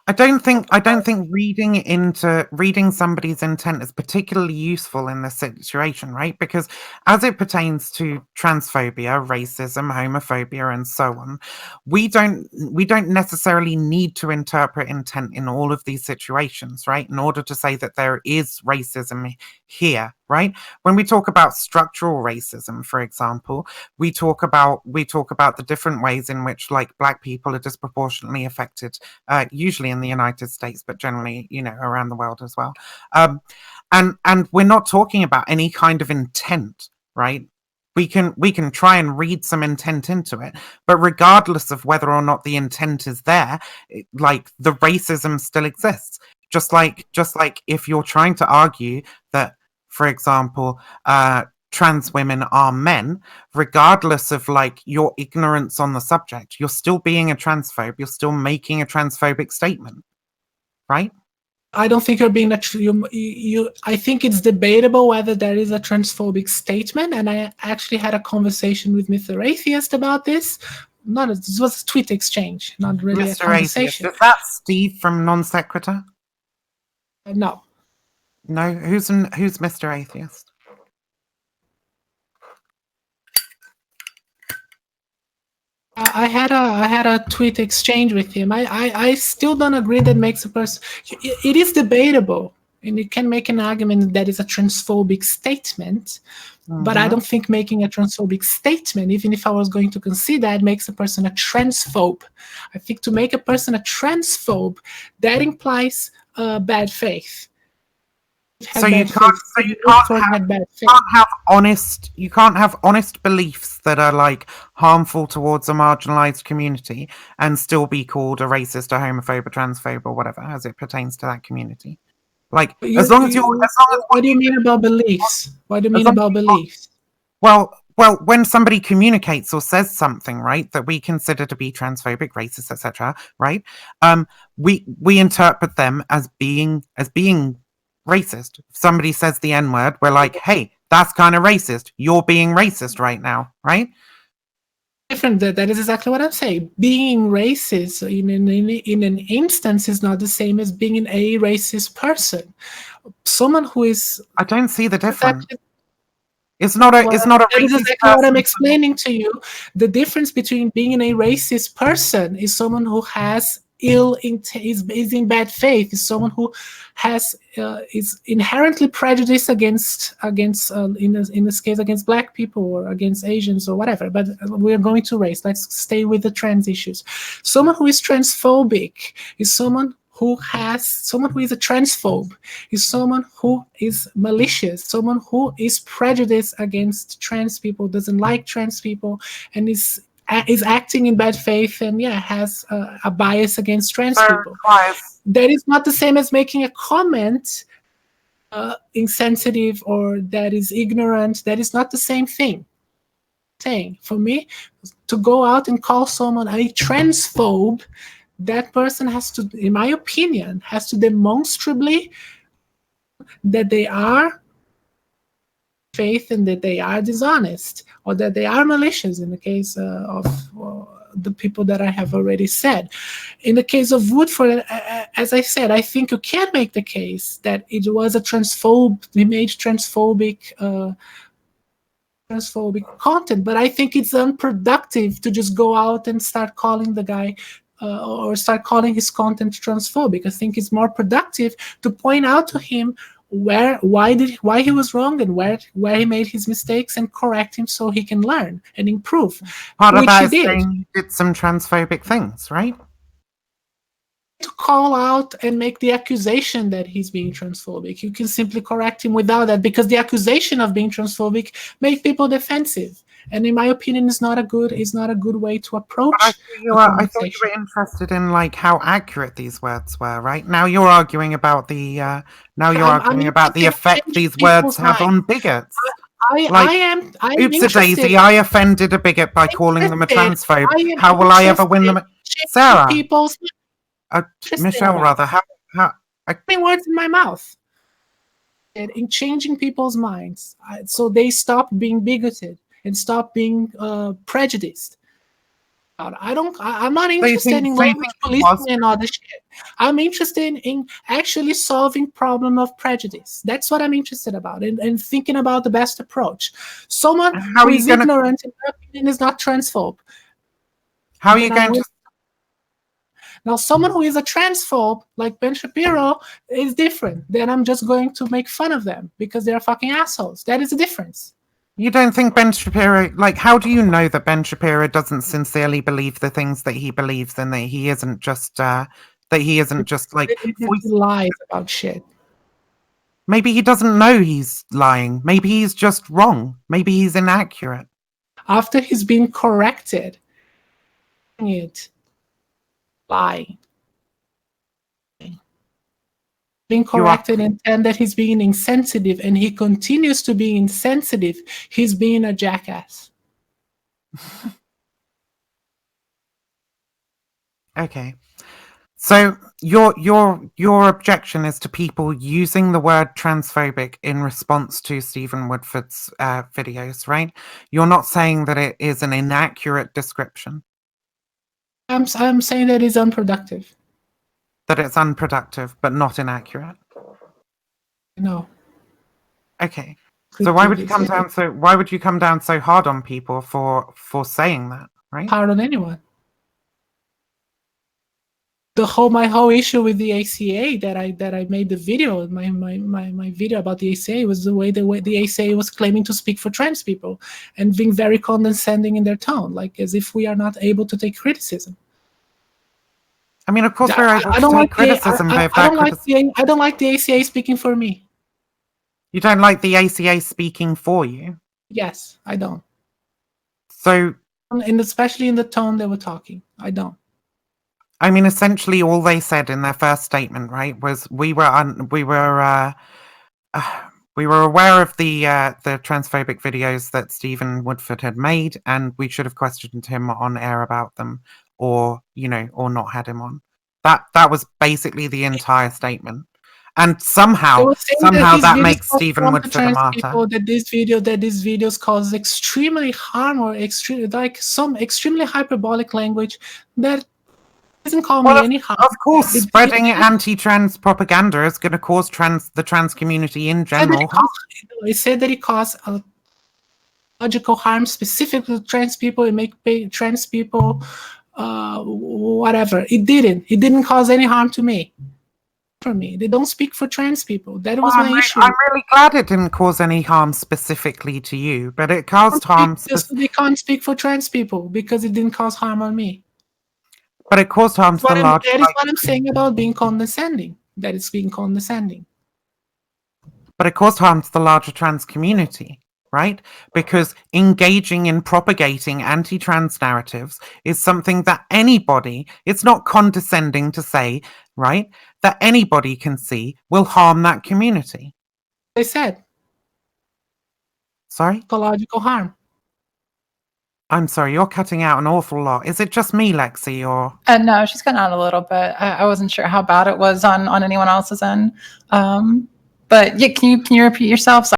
I don't think reading somebody's intent is particularly useful in this situation, right? Because as it pertains to transphobia, racism, homophobia, and so on, we don't necessarily need to interpret intent in all of these situations, right? In order to say that there is racism here, right? When we talk about structural racism, for example, we talk about the different ways in which like Black people are disproportionately affected, usually in the United States, but generally, around the world as well. And we're not talking about any kind of intent, right? We can try and read some intent into it, but regardless of whether or not the intent is there, like the racism still exists. Just like if you're trying to argue that, for example, trans women are men, regardless of like your ignorance on the subject, you're still being a transphobe. You're still making a transphobic statement, right? I don't think you're being I think it's debatable whether there is a transphobic statement, and I actually had a conversation with Mr. Atheist about this. This was a tweet exchange, not really a Mr. Atheist, conversation. is that Steve from Non Sequitur? No. No, who's Mr. Atheist? I had a tweet exchange with him. I still don't agree that makes a person. It is debatable, and you can make an argument that is a transphobic statement. But I don't think making a transphobic statement, even if I was going to concede that, makes a person a transphobe. I think to make a person a transphobe, that implies bad faith. So you can't have honest beliefs that are like harmful towards a marginalized community and still be called a racist, a homophobe, a transphobe, or whatever as it pertains to that community. Like what do you mean about beliefs? What do you mean about beliefs? Well, when somebody communicates or says something, right, that we consider to be transphobic, racist, etc., right, we interpret them as being racist. If somebody says the N-word, we're like, hey, that's kind of racist. You're being racist right now, right? Different. That is exactly what I'm saying. Being racist in an instance is not the same as being a racist person. Someone who is... I don't see the difference. It's not a racist That is exactly what I'm explaining to you. The difference between being a racist person is someone who has is in bad faith, is someone who has is inherently prejudiced against in this case against Black people or against Asians or whatever. But we're going to race. Let's stay with the trans issues. Someone who is transphobic is someone who is a transphobe, is someone who is malicious, someone who is prejudiced against trans people, doesn't like trans people, and is acting in bad faith and has a bias against trans people. That is not the same as making a comment insensitive or that is ignorant. That is not the same thing. For me, to go out and call someone a transphobe, that person has to, in my opinion, has to demonstrably that they are faith and that they are dishonest or that they are malicious in the case of the people that I have already said. In the case of Woodford, as I said, I think you can make the case that it was a transphobic content, but I think it's unproductive to just go out and start calling the guy or start calling his content transphobic. I think it's more productive to point out to him why he was wrong and where he made his mistakes and correct him so he can learn and improve. Part of that is saying he did some transphobic things, right? To call out and make the accusation that he's being transphobic. You can simply correct him without that, because the accusation of being transphobic makes people defensive. And in my opinion, is not a good way to approach. I thought you were interested in like how accurate these words were, right? Now you're arguing about the effect these words have on bigots. I am oops a daisy, I offended a bigot by calling them a transphobe. How will I ever win them? Sarah. Michelle, rather. How putting words in my mouth and in changing people's minds so they stop being bigoted and stop being prejudiced. I'm not interested in language policing and all this shit. I'm interested in actually solving problem of prejudice. That's what I'm interested about, and thinking about the best approach. Someone who is ignorant, in my opinion, is not transphobe. How are you going to... Now, someone who is a transphobe, like Ben Shapiro, is different. Then I'm just going to make fun of them because they're fucking assholes. That is the difference. You don't think Ben Shapiro... Like, how do you know that Ben Shapiro doesn't sincerely believe the things that he believes and that he isn't just... He lies about shit. Maybe he doesn't know he's lying. Maybe he's just wrong. Maybe he's inaccurate. After he's been corrected, lie. Being corrected and that he's being insensitive, and he continues to be insensitive, he's being a jackass. Okay. So your objection is to people using the word transphobic in response to Stephen Woodford's videos, right? You're not saying that it is an inaccurate description, I'm saying that it's unproductive. that it's unproductive, but not inaccurate. No. Okay. So why would you come Critique down so why would you come down so hard on people for saying that, right? hard on anyone. My whole issue with the ACA that I made the video, my video about the ACA was the way the ACA was claiming to speak for trans people and being very condescending in their tone, like as if we are not able to take criticism. I mean, of course we're able I to don't take like criticism, but if I that don't like the ACA speaking for me. you don't like the ACA speaking for you. Yes, I don't. So, And especially in the tone they were talking, I don't. I mean, essentially, all they said in their first statement, right, was we were aware of the transphobic videos that Stephen Woodford had made, and we should have questioned him on air about them, or not had him on. That was basically the entire statement, and somehow that makes Stephen Woodford a martyr. People, that these videos cause extremely harm or some extremely hyperbolic language that doesn't call me any harm. Of course, spreading anti-trans propaganda is going to cause the trans community in general. It said that it caused logical harm specifically to trans people and make trans people whatever. It didn't cause any harm to me. For me, they don't speak for trans people. That was my issue. I'm really glad it didn't cause any harm specifically to you, but it caused harm. They can't speak for trans people because it didn't cause harm on me. But it caused harm to the large. That is what I'm saying about being condescending. That it's being condescending. But it caused harm to the larger trans community, right? Because engaging in propagating anti-trans narratives is something that anybody, it's not condescending to say, right, that anybody can see will harm that community. They said. Sorry? Psychological harm. I'm sorry, you're cutting out an awful lot. Is it just me, Lexi, or? No, she's cutting out a little bit. I wasn't sure how bad it was on anyone else's end. But yeah, can you repeat yourself? Sorry.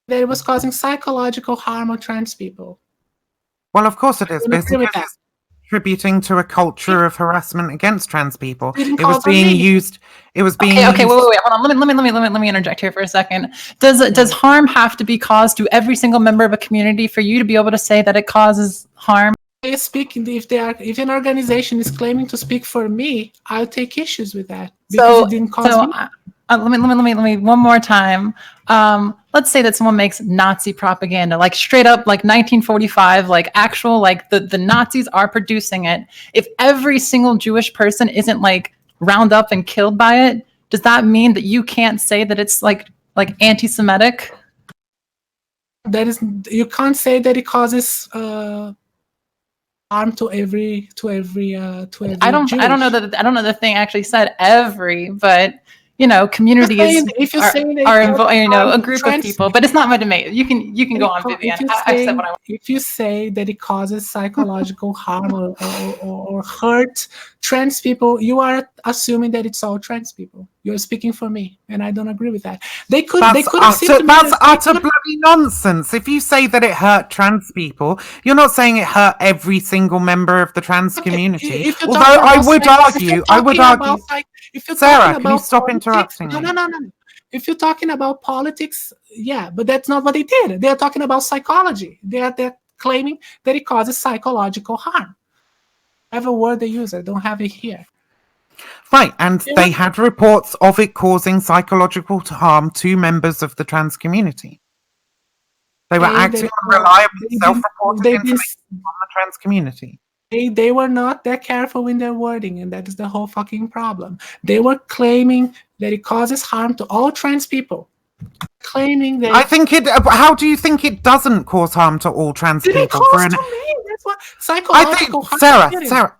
That it was causing psychological harm on trans people. Well, of course it is. Because it's contributing to a culture of harassment against trans people. It was being used. It was being. Okay. Wait. Hold on. Let me interject here for a second. Does harm have to be caused to every single member of a community for you to be able to say that it causes harm? If an organization is claiming to speak for me, I'll take issues with that because it didn't cause me. Let me one more time. Let's say that someone makes Nazi propaganda, like straight up, like 1945, like actual, like the Nazis are producing it. If every single Jewish person isn't like round up and killed by it, does that mean that you can't say that it's like anti-Semitic? That is, you can't say that it causes harm to every. I don't know that the thing actually said every, but. Communities are a group of people, but it's not my domain. You can go on, Vivian. I said what I want. If you say that it causes psychological harm or hurt trans people, you are assuming that it's all trans people. You're speaking for me, and I don't agree with that. That's utter bloody nonsense. If you say that it hurt trans people, you're not saying it hurt every single member of the trans community. Although I would argue. Sarah, can you stop interrupting me? No. If you're talking about politics, yeah, but that's not what they did. They're talking about psychology. They're claiming that it causes psychological harm. I have a word they use. I don't have it here. Right, and they had reports of it causing psychological harm to members of the trans community. They were acting on reliable, self-reported information on the trans community. They were not that careful in their wording, and that is the whole fucking problem. They were claiming that it causes harm to all trans people. Claiming that how do you think it doesn't cause harm to all trans people? It cause to me. That's what psychological harm. Sarah.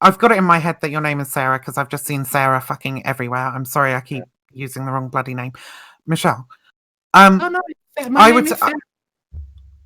I've got it in my head that your name is Sarah because I've just seen Sarah fucking everywhere. I'm sorry, I keep using the wrong bloody name. Michelle. No, my name is Sarah.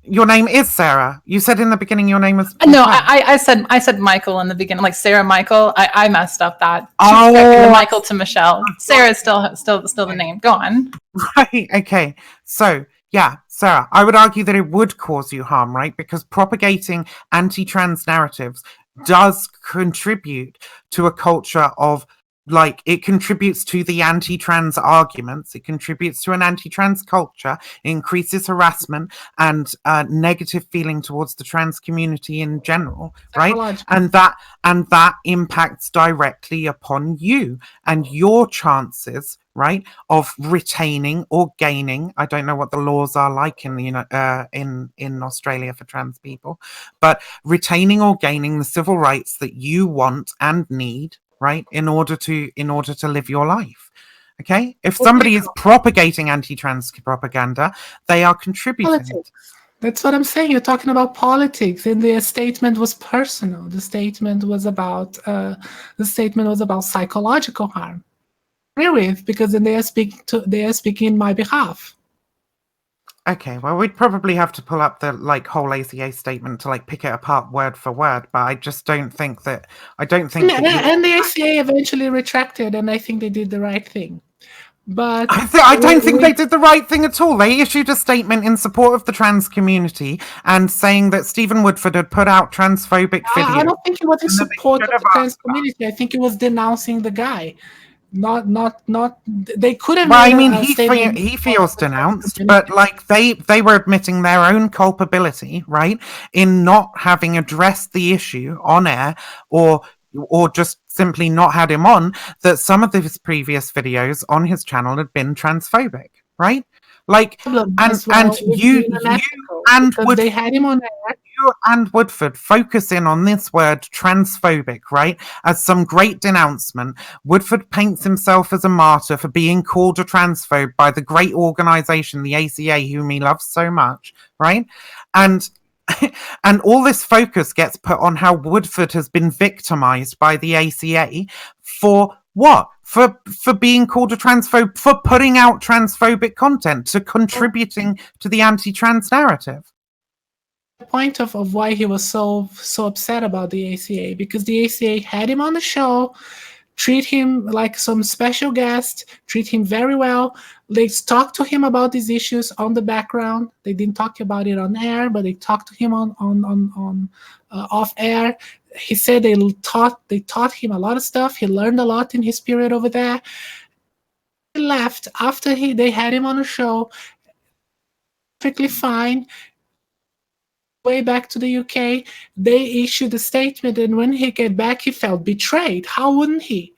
Your name is Sarah. You said in the beginning your name was No, Michel. I said Michael in the beginning, like Sarah Michael. I messed up that. Oh, Michael to Michelle. Sarah is still the name. Go on. right. Okay. So, yeah, Sarah, I would argue that it would cause you harm, right? Because propagating anti-trans narratives does contribute to a culture of, like, it contributes to the anti-trans arguments. It contributes to an anti-trans culture. It increases harassment and negative feeling towards the trans community in general, right? And that impacts directly upon you and your chances, right, of retaining or gaining. I don't know what the laws are like in the in Australia for trans people, but retaining or gaining the civil rights that you want and need, right, in order to live your life. Okay, if somebody is propagating anti-trans propaganda, they are contributing. Politics. That's what I'm saying. You're talking about politics, and the statement was personal. The statement was about psychological harm. I agree with, because then they are speaking in my behalf. Okay, well, we'd probably have to pull up the whole ACA statement to pick it apart word for word, but I just don't think that. And the ACA eventually retracted, and I think they did the right thing. But I don't think they did the right thing at all. They issued a statement in support of the trans community and saying that Stephen Woodford had put out transphobic videos. I don't think it was in support of the trans community. I think it was denouncing the guy. Not. They could have. Well, I mean, he feels denounced, but they were admitting their own culpability, right, in not having addressed the issue on air, or just simply not had him on. That some of his previous videos on his channel had been transphobic, right? They had him on air. You and Woodford focus in on this word transphobic, right, as some great denouncement. Woodford paints himself as a martyr for being called a transphobe by the great organisation, the ACA, whom he loves so much, right? And all this focus gets put on how Woodford has been victimised by the ACA for what? For being called a transphobe, for putting out transphobic content, to contributing to the anti-trans narrative. The point of why he was so upset about the ACA, because the ACA had him on the show, treat him like some special guest, treat him very well. They talked to him about these issues on the background. They didn't talk about it on air, but they talked to him on off air. He said they taught him a lot of stuff. He learned a lot in his period over there. He left after they had him on a show, perfectly fine. Way back to the UK, they issued a statement, and when he got back, he felt betrayed. How wouldn't he?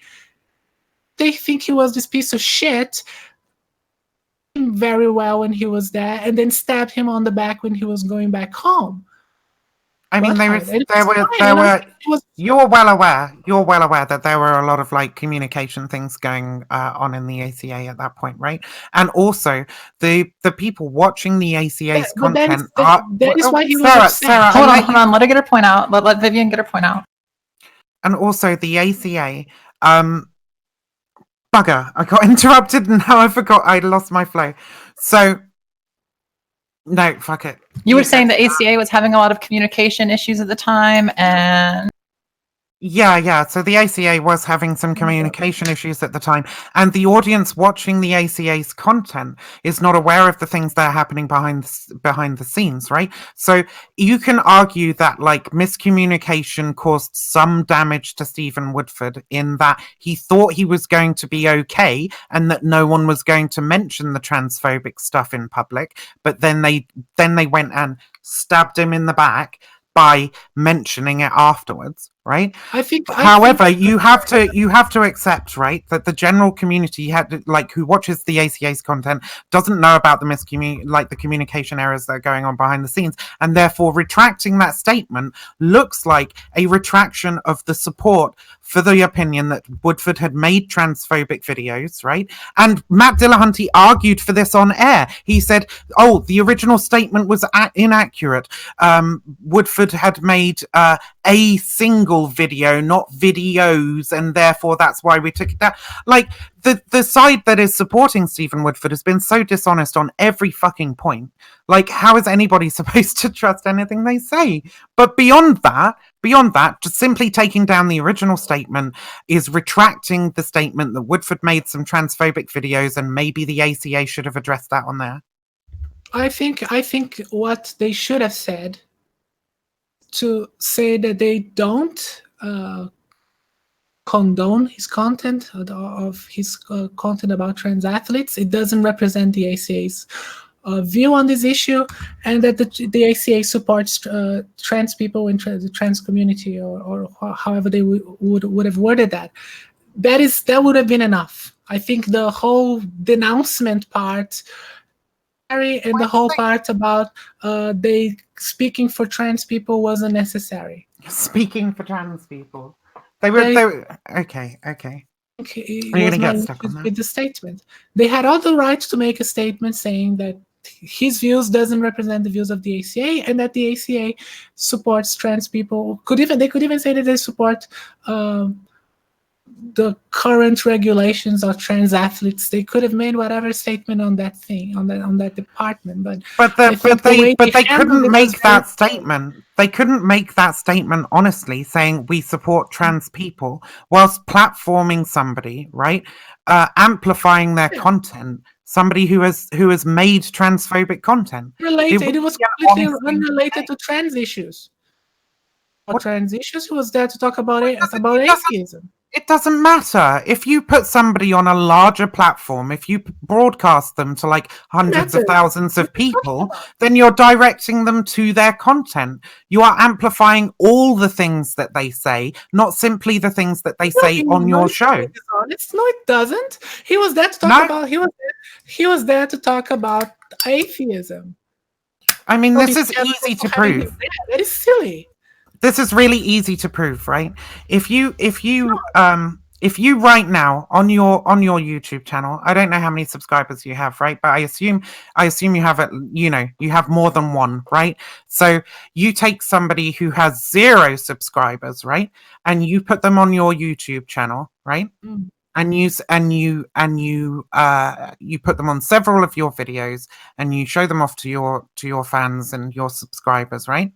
They think he was this piece of shit very well when he was there, and then stabbed him on the back when he was going back home. I mean, you're well aware that there were a lot of communication things going on in the ACA at that point, right? And also the people watching the ACA's content that is why he was upset. Sarah, hold on, let her get her point out. Let Vivian get her point out. And also the ACA, bugger, I got interrupted and now I lost my flow. So no, fuck it. You were saying the ACA was having a lot of communication issues at the time, and Yeah. So the ACA was having some communication issues at the time, and the audience watching the ACA's content is not aware of the things that are happening behind the scenes, right? So you can argue that miscommunication caused some damage to Stephen Woodford in that he thought he was going to be okay and that no one was going to mention the transphobic stuff in public, but then they went and stabbed him in the back by mentioning it afterwards, right? However, you have to accept, right, that the general community who watches the ACA's content doesn't know about the communication errors that are going on behind the scenes, and therefore retracting that statement looks like a retraction of the support for the opinion that Woodford had made transphobic videos, right? And Matt Dillahunty argued for this on air. He said, "Oh, the original statement was inaccurate. Woodford had made a single video, not videos, and therefore that's why we took it down. Like, the side that is supporting Stephen Woodford has been so dishonest on every fucking point. Like, how is anybody supposed to trust anything they say? But beyond that, just simply taking down the original statement is retracting the statement that Woodford made some transphobic videos, and maybe the ACA should have addressed that on there. I think what they should have said, to say that they don't condone his content, of his content about trans athletes. It doesn't represent the ACA's view on this issue, and that the ACA supports trans people in the trans community, or however they would have worded that. That would have been enough. I think the whole denouncement part, and the whole part about they speaking for trans people, wasn't necessary. Speaking for trans people. They were okay. It Are you was gonna my get stuck on that? with the statement. They had all the right to make a statement saying that his views doesn't represent the views of the ACA, and that the ACA supports trans people. They could even say that they support the current regulations of trans athletes. They could have made whatever statement on that thing, on that department. But they couldn't make that statement. They couldn't make that statement honestly, saying we support trans people, whilst platforming somebody, right? Amplifying their content. Somebody who has made transphobic content. It was completely unrelated to trans issues. Trans issues, he was there to talk about atheism. It doesn't matter. If you put somebody on a larger platform, if you broadcast them to like hundreds of thousands of people, then you're directing them to their content. You are amplifying all the things that they say, not simply the things that they say on your show. No, it doesn't. He was there to talk about. He was there to talk about atheism. I mean, this is easy to prove. That is silly. This is really easy to prove, right? If you right now on your YouTube channel, I don't know how many subscribers you have, right? But I assume you have you have more than one, right? So you take somebody who has 0 subscribers, right? And you put them on your YouTube channel, right? Mm. And you put them on several of your videos, and you show them off to your fans and your subscribers, right?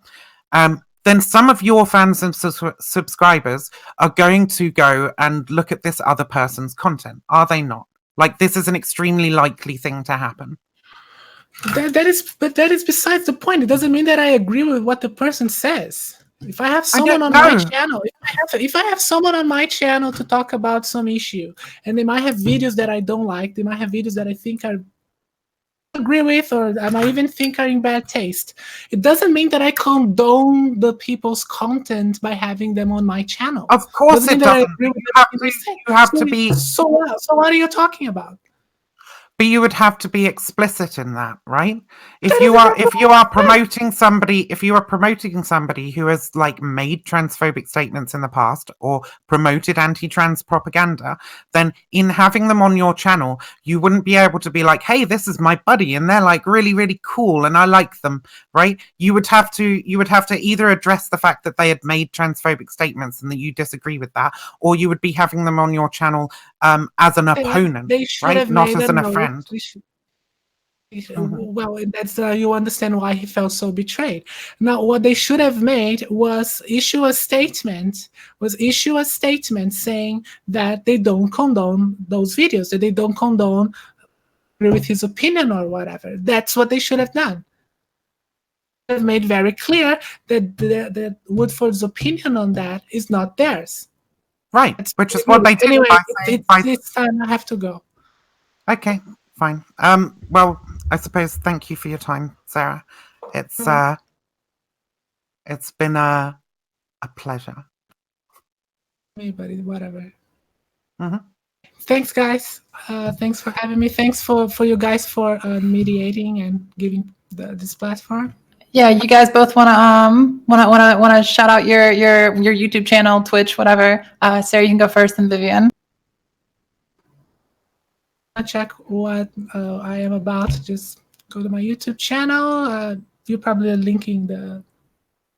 Then some of your fans and subscribers are going to go and look at this other person's content, are they not? Like, this is an extremely likely thing to happen. That is besides the point. It doesn't mean that I agree with what the person says. If I have someone on my channel, if I have someone on my channel to talk about some issue, and they might have videos that I don't like, they might have videos that I think are agree with, or I might even think are in bad taste. It doesn't mean that I condone the people's content by having them on my channel. Of course it doesn't. You have to be. So what are you talking about? But you would have to be explicit in that, right? If you are promoting somebody who has like made transphobic statements in the past or promoted anti-trans propaganda, then in having them on your channel, you wouldn't be able to be like, hey, this is my buddy and they're like really, really cool and I like them, right? You would have to either address the fact that they had made transphobic statements and that you disagree with that, or you would be having them on your channel as an opponent, right? Not as a friend. Well, that's you understand why he felt so betrayed. Now, what they should have made was issue a statement saying that they don't condone those videos, that they don't condone with his opinion or whatever. That's what they should have done. They have made very clear that Woodford's opinion on that is not theirs. Right, which is what they did. Anyway, it's time I have to go. Okay, fine. Well, I suppose thank you for your time, Sarah. It's been a pleasure. Anybody, whatever. Mm-hmm. Thanks, guys. Thanks for having me. Thanks for you guys for mediating and giving this platform. Yeah, you guys both want to shout out your YouTube channel, Twitch, whatever. Sarah, you can go first, and Vivian. Check what I am about. Just go to my YouTube channel. You're probably linking the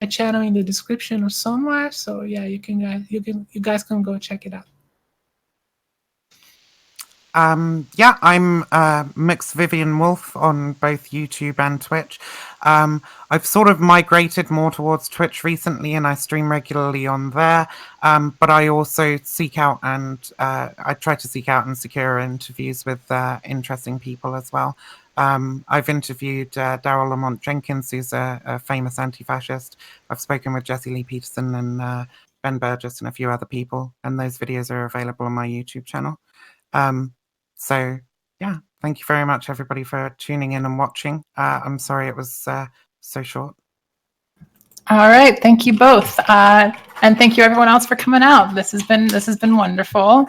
my channel in the description or somewhere. So yeah, you guys can go check it out. Yeah, I'm MxVivian Wulf on both YouTube and Twitch. I've sort of migrated more towards Twitch recently, and I stream regularly on there. But I also seek out and I try to seek out and secure interviews with interesting people as well. I've interviewed Daryl Lamont Jenkins, who's a famous anti-fascist. I've spoken with Jesse Lee Peterson and Ben Burgess and a few other people, and those videos are available on my YouTube channel. So yeah, thank you very much, everybody, for tuning in and watching. I'm sorry it was so short. All right, thank you both, and thank you everyone else for coming out. This has been wonderful.